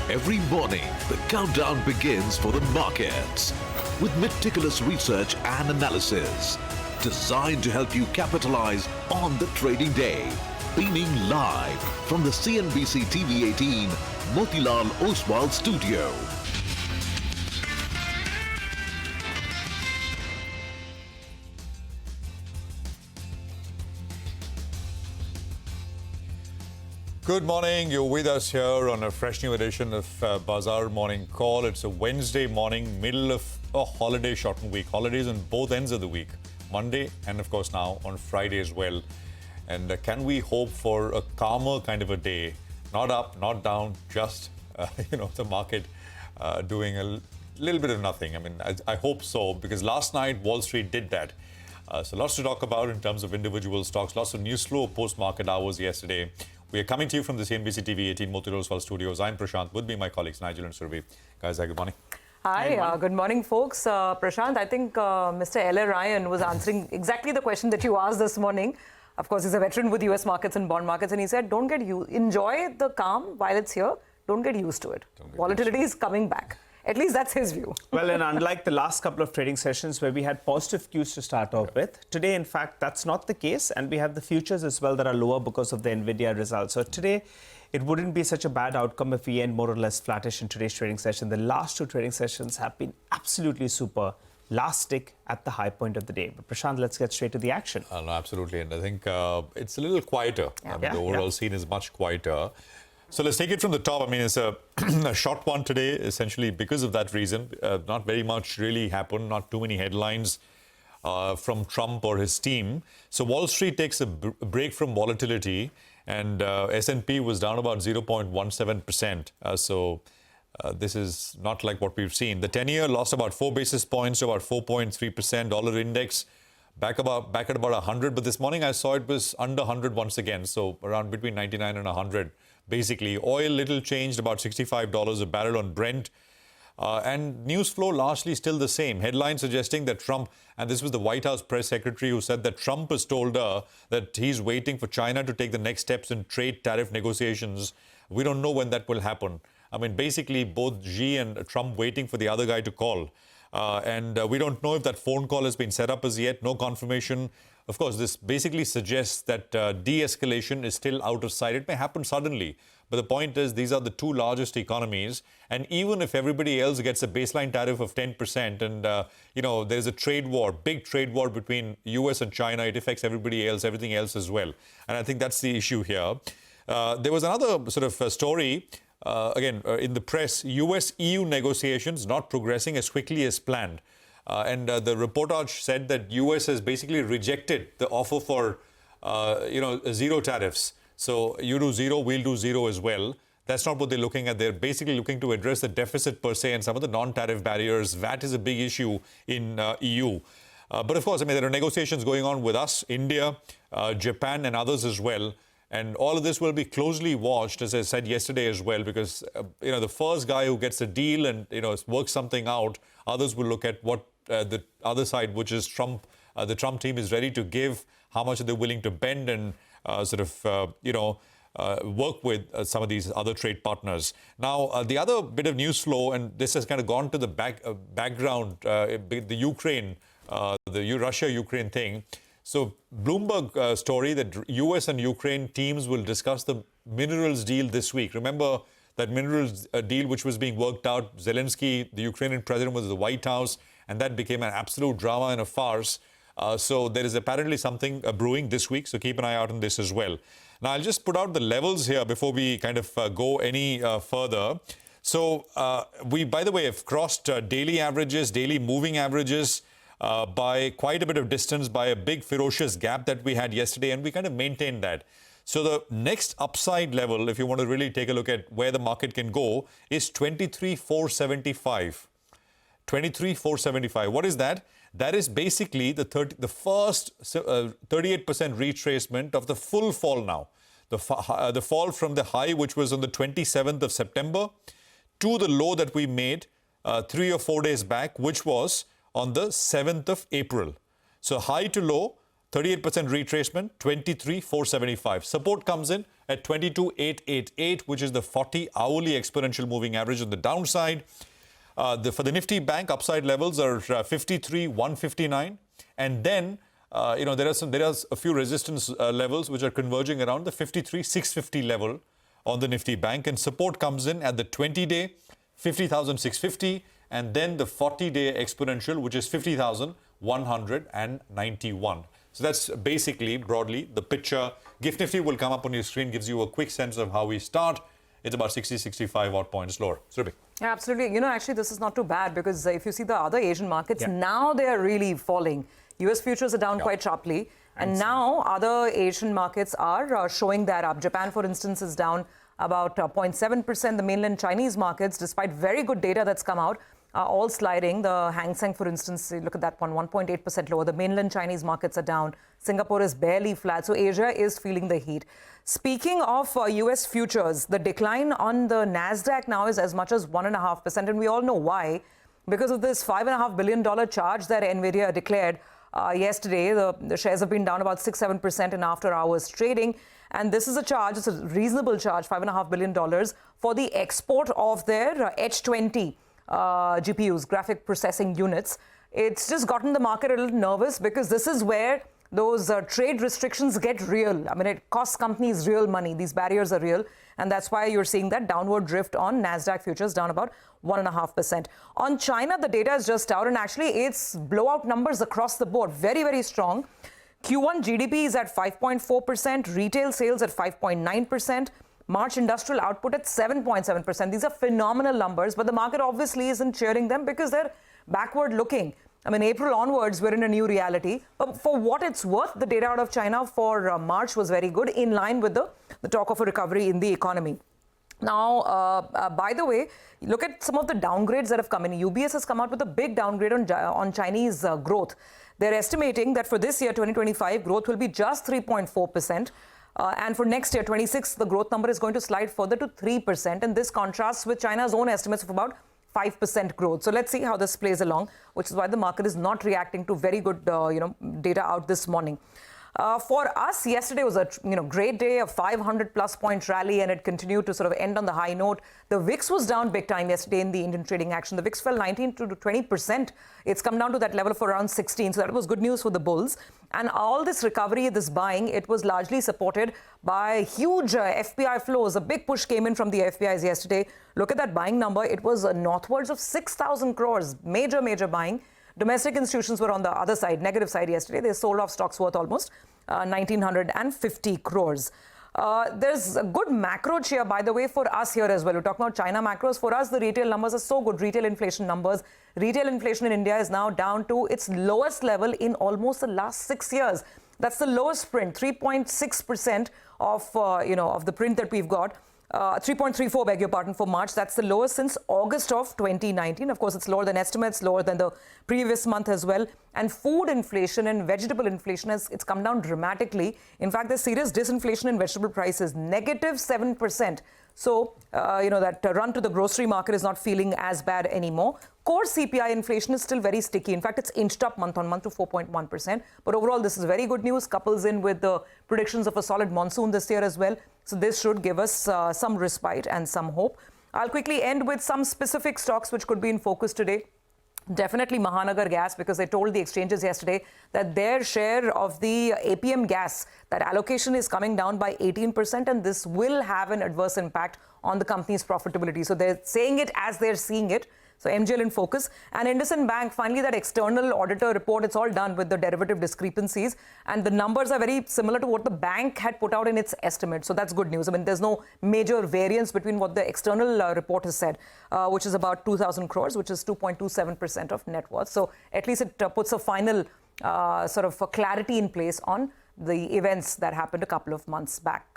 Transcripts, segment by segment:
Every morning, the countdown begins for the markets with meticulous research and analysis designed to help you capitalize on the trading day. Beaming live from the CNBC TV 18 Motilal Oswal studio. Good morning. You're with us here on a fresh new edition of Bazaar Morning Call. It's a Wednesday morning, middle of a holiday shortened week. Holidays on both ends of the week. Monday and, of course, now on Friday as well. And can we hope for a calmer kind of a day? Not up, not down, just, the market doing a little bit of nothing. I mean, I hope so, because last night Wall Street did that. So lots to talk about in terms of individual stocks. Lots of news flow post-market hours yesterday. We are coming to you from the CNBC TV 18 Motilal Oswal studios. I'm Prashant. With me, my colleagues Nigel and Surabhi. Guys, good morning. Hi, good morning, folks. Prashant, I think Mr. L.A. Ryan was answering exactly the question that you asked this morning. Of course, he's a veteran with US markets and bond markets, and he said, enjoy the calm while it's here. Don't get used to it. Volatility is coming back. At least that's his view. Well, and unlike the last couple of trading sessions where we had positive cues to start off with, today, in fact, that's not the case. And we have the futures as well that are lower because of the NVIDIA results. So today, it wouldn't be such a bad outcome if we end more or less flattish in today's trading session. The last two trading sessions have been absolutely super. Last stick at the high point of the day. But Prashant, let's get straight to the action. No, absolutely. And I think it's a little quieter. The overall scene is much quieter. So let's take it from the top. I mean, it's a short one today, essentially because of that reason. Not very much really happened, not too many headlines from Trump or his team. So Wall Street takes a break from volatility, and S&P was down about 0.17%. This is not like what we've seen. The 10-year lost about 4 basis points to about 4.3%. Dollar index back at about 100. But this morning I saw it was under 100 once again. So around between 99 and 100. Basically, oil little changed, about $65 a barrel on Brent. And news flow largely still the same. Headlines suggesting that Trump, and this was the White House press secretary who said that Trump has told her that he's waiting for China to take the next steps in trade tariff negotiations. We don't know when that will happen. I mean, basically, both Xi and Trump waiting for the other guy to call. And we don't know if that phone call has been set up as yet. No confirmation. Of course, this basically suggests that de-escalation is still out of sight. It may happen suddenly. But the point is, these are the two largest economies. And even if everybody else gets a baseline tariff of 10% and, there's a trade war, big trade war between US and China, it affects everybody else, everything else as well. And I think that's the issue here. There was another sort of story, in the press, US-EU negotiations not progressing as quickly as planned. And the reportage said that US has basically rejected the offer for, zero tariffs. So you do zero, we'll do zero as well. That's not what they're looking at. They're basically looking to address the deficit per se and some of the non-tariff barriers. VAT is a big issue in EU. But of course, there are negotiations going on with us, India, Japan and others as well. And all of this will be closely watched, as I said yesterday as well, because, the first guy who gets a deal and, works something out, others will look at what the other side, which is Trump, the Trump team is ready to give, how much are they willing to bend and work with some of these other trade partners. Now, the other bit of news flow, and this has kind of gone to the background, the Ukraine, the Russia-Ukraine thing. So Bloomberg story that US and Ukraine teams will discuss the minerals deal this week. Remember that minerals deal which was being worked out. Zelensky, the Ukrainian president, was at the White House, and that became an absolute drama and a farce. So there is apparently something brewing this week, so keep an eye out on this as well. Now, I'll just put out the levels here before we kind of go any further. So we, by the way, have crossed daily averages, daily moving averages, by quite a bit of distance, by a big ferocious gap that we had yesterday, and we kind of maintained that. So the next upside level, if you want to really take a look at where the market can go, is 23,475. 23,475. What is that? That is basically the first 38% retracement of the full fall now. The fall from the high, which was on the 27th of September, to the low that we made 3 or 4 days back, which was on the 7th of April. So high to low, 38% retracement, 23,475. Support comes in at 22,888, which is the 40 hourly exponential moving average on the downside. For the Nifty Bank, upside levels are 53,159, and then there are a few resistance levels which are converging around the 53,650 level on the Nifty Bank, and support comes in at the 20-day 50,650, and then the 40-day exponential, which is 50,191. So that's basically broadly the picture. GIFT Nifty will come up on your screen, gives you a quick sense of how we start. It's about 60, 65 odd points lower. Sribi. Yeah, absolutely. Actually, this is not too bad because if you see the other Asian markets, now they are really falling. US futures are down quite sharply. And now other Asian markets are showing that up. Japan, for instance, is down about 0.7%. The mainland Chinese markets, despite very good data that's come out, are all sliding. The Hang Seng, for instance, look at that one, 1.8% lower. The mainland Chinese markets are down. Singapore is barely flat. So Asia is feeling the heat. Speaking of US futures, the decline on the Nasdaq now is as much as 1.5%. And we all know why. Because of this $5.5 billion charge that NVIDIA declared yesterday, the shares have been down about 6-7% in after-hours trading. And this is a charge, it's a reasonable charge, $5.5 billion, for the export of their H20 GPUs, graphic processing units. It's just gotten the market a little nervous because this is where those trade restrictions get real. I mean, it costs companies real money. These barriers are real. And that's why you're seeing that downward drift on Nasdaq futures down about 1.5%. On China, the data is just out, and actually it's blowout numbers across the board. Very, very strong. Q1 GDP is at 5.4%, retail sales at 5.9%, March industrial output at 7.7%. These are phenomenal numbers, but the market obviously isn't cheering them because they're backward looking. I mean, April onwards, we're in a new reality. But for what it's worth, the data out of China for March was very good, in line with the talk of a recovery in the economy. Now, by the way, look at some of the downgrades that have come in. UBS has come out with a big downgrade on Chinese growth. They're estimating that for this year, 2025, growth will be just 3.4%. And for next year, 26, the growth number is going to slide further to 3%. And this contrasts with China's own estimates of about 5% growth. So let's see how this plays along, which is why the market is not reacting to very good, data out this morning. For us, yesterday was a great day, a 500-plus point rally, and it continued to sort of end on the high note. The VIX was down big time yesterday in the Indian trading action. The VIX fell 19 to 20%. It's come down to that level of around 16, so that was good news for the bulls. And all this recovery, this buying, it was largely supported by huge FPI flows. A big push came in from the FPIs yesterday. Look at that buying number. It was northwards of 6,000 crores. Major, major buying. Domestic institutions were on the other side, negative side yesterday. They sold off stocks worth almost 1,950 crores. There's a good macro cheer, by the way, for us here as well. We're talking about China macros. For us, the retail numbers are so good, retail inflation numbers. Retail inflation in India is now down to its lowest level in almost the last 6 years. That's the lowest print, 3.6% of the print that we've got. 3.34, beg your pardon, for March. That's the lowest since August of 2019. Of course, it's lower than estimates, lower than the previous month as well. And food inflation and vegetable inflation, it's come down dramatically. In fact, there's serious disinflation in vegetable prices, negative 7%. So, that run to the grocery market is not feeling as bad anymore. Core CPI inflation is still very sticky. In fact, it's inched up month on month to 4.1%. But overall, this is very good news. Couples in with the predictions of a solid monsoon this year as well. So this should give us some respite and some hope. I'll quickly end with some specific stocks which could be in focus today. Definitely Mahanagar Gas, because they told the exchanges yesterday that their share of the APM gas, that allocation is coming down by 18%, and this will have an adverse impact on the company's profitability. So they're saying it as they're seeing it. So MGL in focus. And IndusInd Bank, finally, that external auditor report, it's all done with the derivative discrepancies. And the numbers are very similar to what the bank had put out in its estimate. So that's good news. I mean, there's no major variance between what the external report has said, which is about 2,000 crores, which is 2.27% of net worth. So at least it puts a final sort of clarity in place on the events that happened a couple of months back.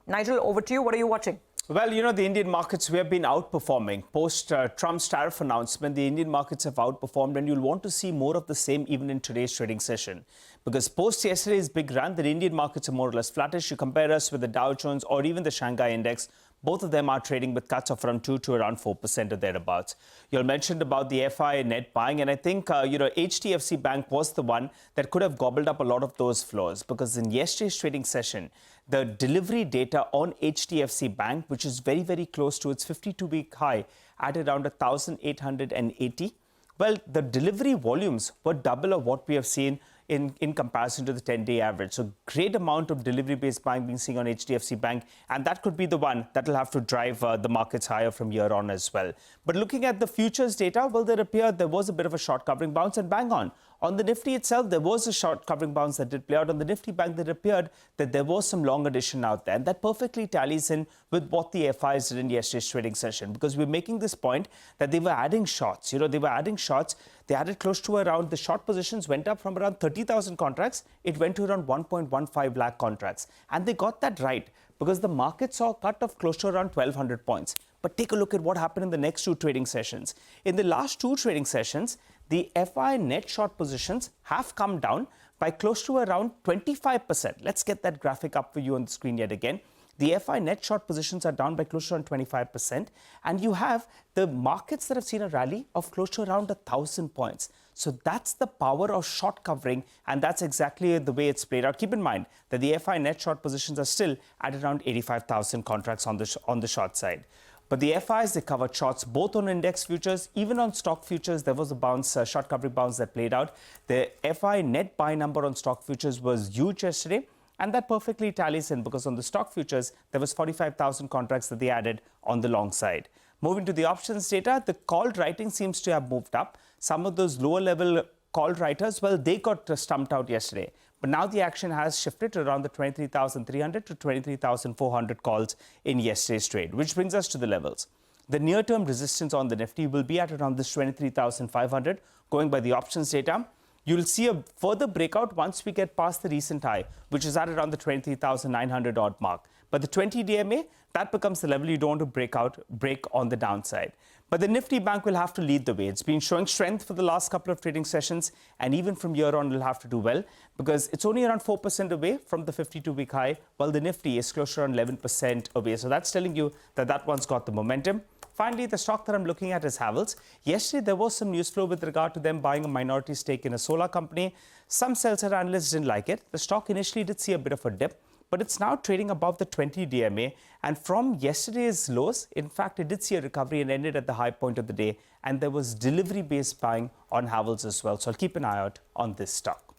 Nigel, over to you. What are you watching? Well, the Indian markets, we have been outperforming. Post Trump's tariff announcement, the Indian markets have outperformed, and you'll want to see more of the same even in today's trading session. Because post yesterday's big run, the Indian markets are more or less flattish. You compare us with the Dow Jones or even the Shanghai index, Both of them are trading with cuts of around 2 to around 4% or thereabouts. You all mentioned about the FI net buying, and I think, HDFC Bank was the one that could have gobbled up a lot of those flows, because in yesterday's trading session, the delivery data on HDFC Bank, which is very, very close to its 52-week high at around 1,880. Well, the delivery volumes were double of what we have seen in comparison to the 10-day average. So great amount of delivery-based buying being seen on HDFC Bank, and that could be the one that will have to drive the markets higher from here on as well. But looking at the futures data, well, there was a bit of a short covering bounce, and bang on. On the Nifty itself, there was a short covering bounce that did play out. On the Nifty Bank, that appeared that there was some long addition out there. And that perfectly tallies in with what the FIs did in yesterday's trading session, because we're making this point that they were adding shorts. They were adding shorts. They added close to around, the short positions went up from around 30,000 contracts. It went to around 1.15 lakh contracts. And they got that right, because the market saw a cut of close to around 1,200 points. But take a look at what happened in the next two trading sessions. In the last two trading sessions, the FI net short positions have come down by close to around 25%. Let's get that graphic up for you on the screen yet again. The FI net short positions are down by close to around 25%. And you have the markets that have seen a rally of close to around 1,000 points. So that's the power of short covering, and that's exactly the way it's played out. Keep in mind that the FI net short positions are still at around 85,000 contracts on the short side. But the FIs, they covered shorts both on index futures, even on stock futures. There was a bounce, short covering bounce that played out. The FI net buy number on stock futures was huge yesterday, and that perfectly tallies in, because on the stock futures, there was 45,000 contracts that they added on the long side. Moving to the options data, the called writing seems to have moved up. Some of those lower level called writers, well, they got stumped out yesterday. But now the action has shifted to around the 23,300 to 23,400 calls in yesterday's trade, which brings us to the levels. The near-term resistance on the Nifty will be at around this 23,500. Going by the options data, you'll see a further breakout once we get past the recent high, which is at around the 23,900 odd mark. But the 20 DMA, that becomes the level you don't want to break on the downside. But the Nifty Bank will have to lead the way. It's been showing strength for the last couple of trading sessions, and even from here on, it'll have to do well, because it's only around 4% away from the 52-week high, while the Nifty is closer to around 11% away. So that's telling you that that one's got the momentum. Finally, the stock that I'm looking at is Havells. Yesterday, there was some news flow with regard to them buying a minority stake in a solar company. Some sell-side analysts didn't like it. The stock initially did see a bit of a dip, but it's now trading above the 20 DMA. And from yesterday's lows, in fact, it did see a recovery and ended at the high point of the day. And there was delivery-based buying on Havells as well. So I'll keep an eye out on this stock.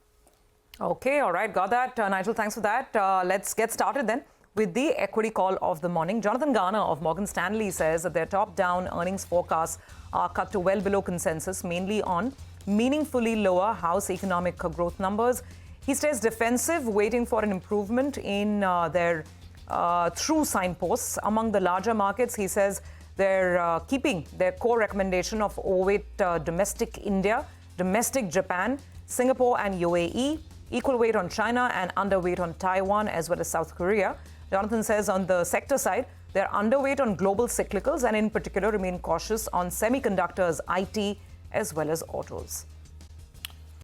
Okay, all right, got that. Nigel, thanks for that. Let's get started then with the equity call of the morning. Jonathan Garner of Morgan Stanley says that their top-down earnings forecasts are cut to well below consensus, mainly on meaningfully lower house economic growth numbers. He stays defensive, waiting for an improvement in their through signposts. Among the larger markets, he says they're keeping their core recommendation of overweight domestic India, domestic Japan, Singapore and UAE, equal weight on China and underweight on Taiwan as well as South Korea. Jonathan says on the sector side, they're underweight on global cyclicals and in particular remain cautious on semiconductors, IT as well as autos.